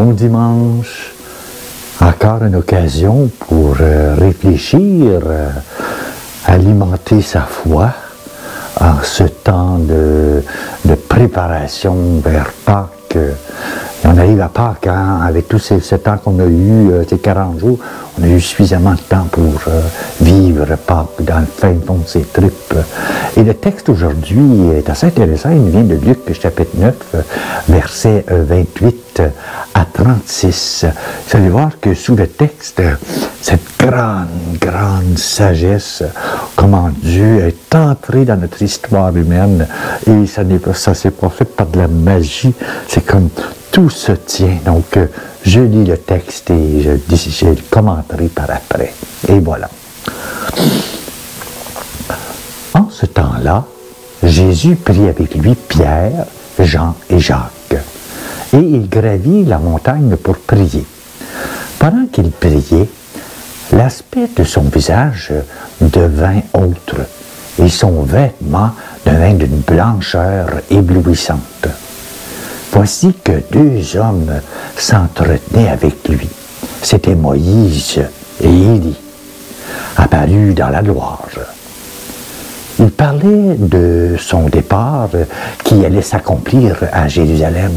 Bon dimanche, encore une occasion pour réfléchir, alimenter sa foi en ce temps de préparation vers Pâques. On arrive à Pâques, hein, avec tout ce temps qu'on a eu, ces 40 jours, on a eu suffisamment de temps pour vivre Pâques dans le fin fond de ses tripes. Et le texte aujourd'hui est assez intéressant, il vient de Luc chapitre 9, versets 28 à 36. Vous allez voir que sous le texte, cette grande sagesse, comment Dieu est entré dans notre histoire humaine, et ça s'est pas fait par de la magie, c'est comme tout se tient. Donc, je lis le texte et je le commenterai par après. Et voilà. En ce temps-là, Jésus prit avec lui Pierre, Jean et Jacques, et il gravit la montagne pour prier. Pendant qu'il priait, l'aspect de son visage devint autre, et son vêtement devint d'une blancheur éblouissante. Voici que deux hommes s'entretenaient avec lui. C'étaient Moïse et Élie, apparus dans la gloire. Il parlait de son départ qui allait s'accomplir à Jérusalem.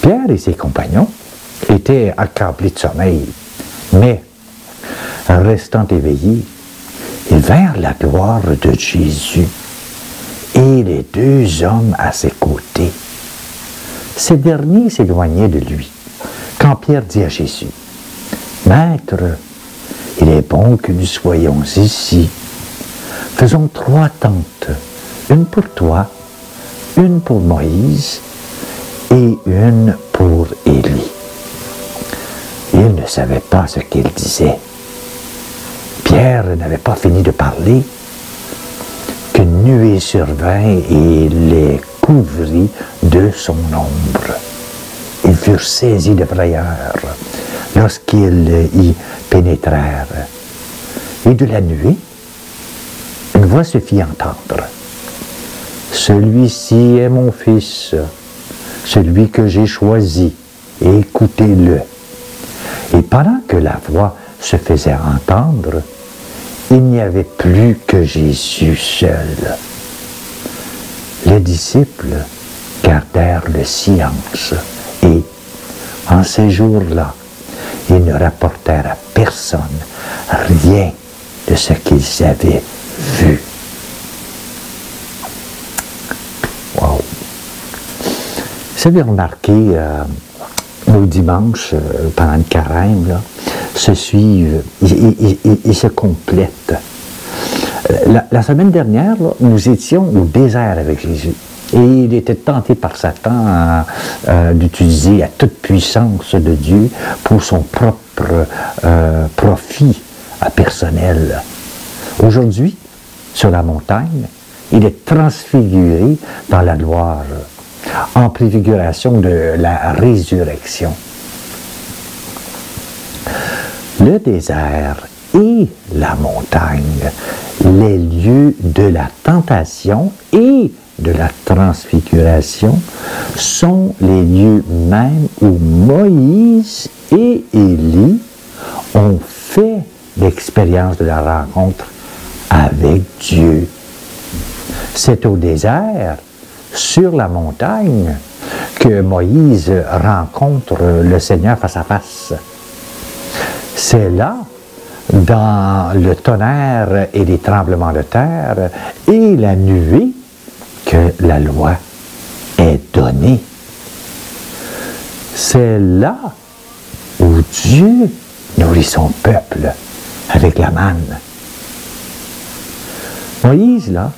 Pierre et ses compagnons étaient accablés de sommeil, mais, restant éveillés, ils vinrent la gloire de Jésus et les deux hommes à ses côtés. Ces derniers s'éloignaient de lui, quand Pierre dit à Jésus, « Maître, il est bon que nous soyons ici. Faisons 3 tentes, une pour toi, une pour Moïse et une pour Élie. » Il ne savait pas ce qu'il disait. Pierre n'avait pas fini de parler qu'une nuée survint et les couvrit de son ombre. Ils furent saisis de frayeur lorsqu'ils y pénétrèrent. Et de la nuée, une voix se fit entendre. « Celui-ci est mon fils, celui que j'ai choisi, écoutez-le. » Et pendant que la voix se faisait entendre, il n'y avait plus que Jésus seul. Les disciples gardèrent le silence et, en ces jours-là, ils ne rapportèrent à personne rien de ce qu'ils avaient vu. Wow! Vous avez remarqué, nos dimanches, pendant le carême, là, se suivent, ils se complètent. La semaine dernière, là, nous étions au désert avec Jésus. Et il était tenté par Satan d'utiliser la toute puissance de Dieu pour son propre profit personnel. Aujourd'hui, sur la montagne, il est transfiguré dans la gloire, en préfiguration de la résurrection. Le désert et la montagne, les lieux de la tentation et de la transfiguration, sont les lieux mêmes où Moïse et Élie ont fait l'expérience de la rencontre avec Dieu. C'est au désert, sur la montagne, que Moïse rencontre le Seigneur face à face. C'est là, dans le tonnerre et les tremblements de terre et la nuée, que la loi est donnée. C'est là où Dieu nourrit son peuple avec la manne. Moïse, là,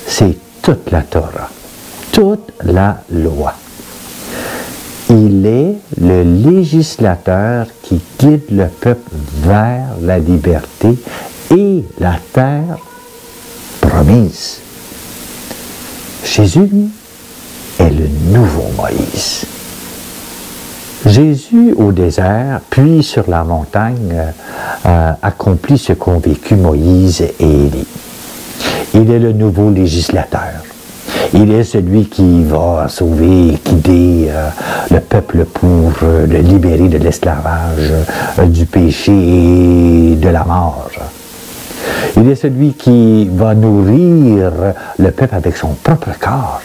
c'est toute la Torah, toute la loi. Il est le législateur qui guide le peuple vers la liberté et la terre promise. Jésus, lui, est le nouveau Moïse. Jésus au désert, puis sur la montagne, accomplit ce qu'ont vécu Moïse et Élie. Il est le nouveau législateur. Il est celui qui va sauver, guider le peuple pour le libérer de l'esclavage, du péché et de la mort. Il est celui qui va nourrir le peuple avec son propre corps.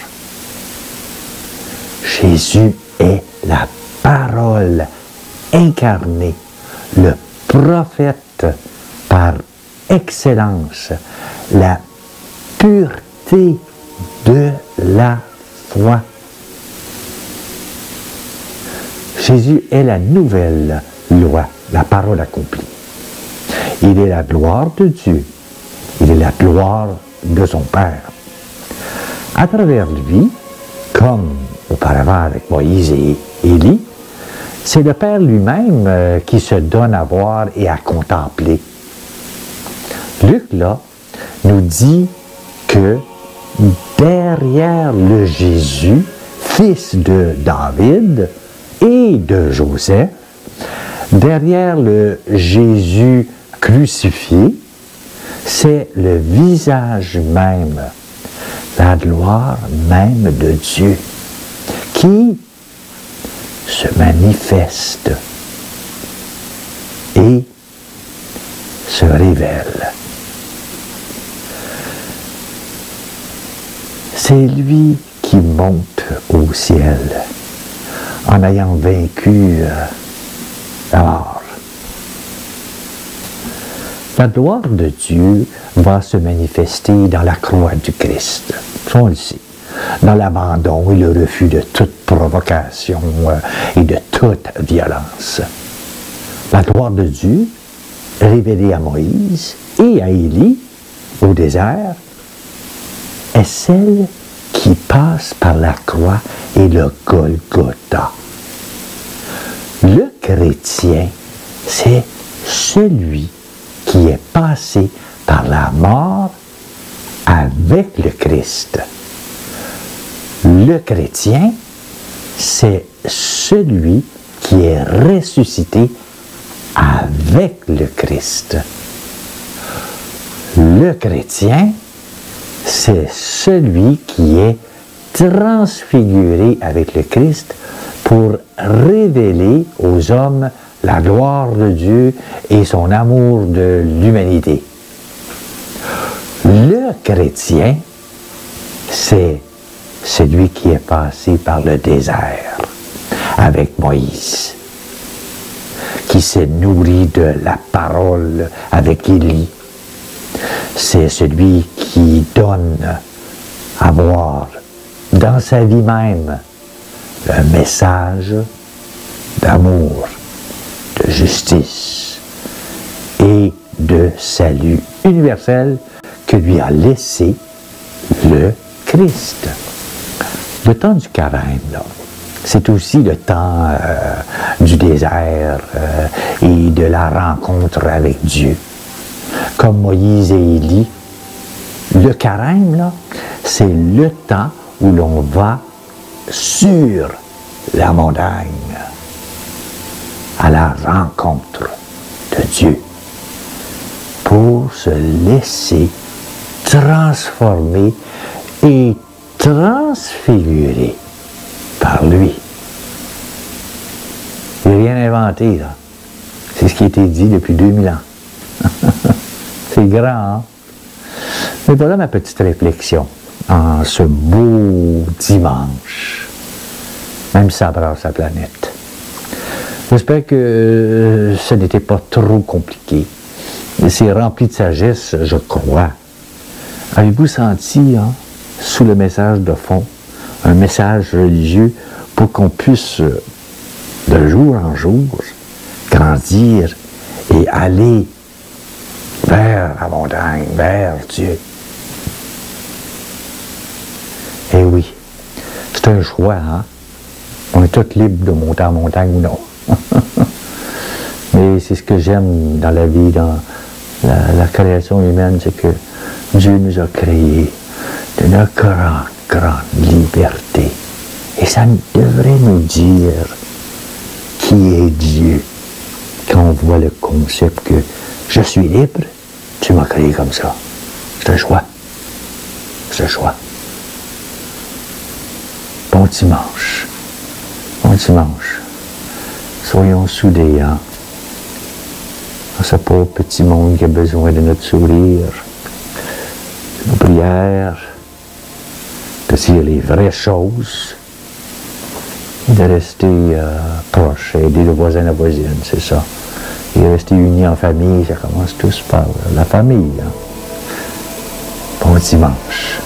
Jésus est la parole incarnée, le prophète par excellence, la pureté de la foi. Jésus est la nouvelle loi, la parole accomplie. Il est la gloire de Dieu. Il est la gloire de son Père. À travers lui, comme auparavant avec Moïse et Élie, c'est le Père lui-même qui se donne à voir et à contempler. Luc, là, nous dit que derrière le Jésus, fils de David et de Joseph, derrière le Jésus crucifié, c'est le visage même, la gloire même de Dieu, qui se manifeste et se révèle. C'est lui qui monte au ciel en ayant vaincu la mort. La gloire de Dieu va se manifester dans la croix du Christ. Ça, on le sait. Dans l'abandon et le refus de toute provocation et de toute violence. La gloire de Dieu, révélée à Moïse et à Élie au désert, est celle qui passe par la croix et le Golgotha. Le chrétien, c'est celui qui est passé par la mort avec le Christ. Le chrétien, c'est celui qui est ressuscité avec le Christ. Le chrétien, c'est celui qui est transfiguré avec le Christ pour révéler aux hommes la gloire de Dieu et son amour de l'humanité. Le chrétien, c'est celui qui est passé par le désert avec Moïse, qui s'est nourri de la parole avec Élie. C'est celui qui donne à voir dans sa vie même le message d'amour, de justice et de salut universel que lui a laissé le Christ. Le temps du carême, là, c'est aussi le temps du désert et de la rencontre avec Dieu. Comme Moïse et Élie, le carême, là, c'est le temps où l'on va sur la montagne à la rencontre de Dieu pour se laisser transformer et transfigurer par lui. Il n'y a rien inventé, là. C'est ce qui a été dit depuis 2000 ans. C'est grand, hein? Mais voilà ma petite réflexion en ce beau dimanche, même si ça brasse la planète. J'espère que ce n'était pas trop compliqué. C'est rempli de sagesse, je crois. Avez-vous senti, hein, sous le message de fond, un message religieux pour qu'on puisse, de jour en jour, grandir et aller vers la montagne, vers Dieu? Eh oui, c'est un choix, hein? On est tous libres de monter en montagne ou non. Mais c'est ce que j'aime dans la vie, dans la création humaine, c'est que Dieu nous a créés d'une grande liberté. Et ça devrait nous dire qui est Dieu quand on voit le concept que je suis libre, tu m'as créé comme ça. C'est un choix. C'est un choix. Bon dimanche. Bon dimanche. Soyons soudés, hein? Ce pauvre petit monde qui a besoin de notre sourire, de nos prières, de dire les vraies choses, et de rester proche, aider le voisin, la voisine, c'est ça. Et rester unis en famille, ça commence tous par la famille. Hein? Bon dimanche.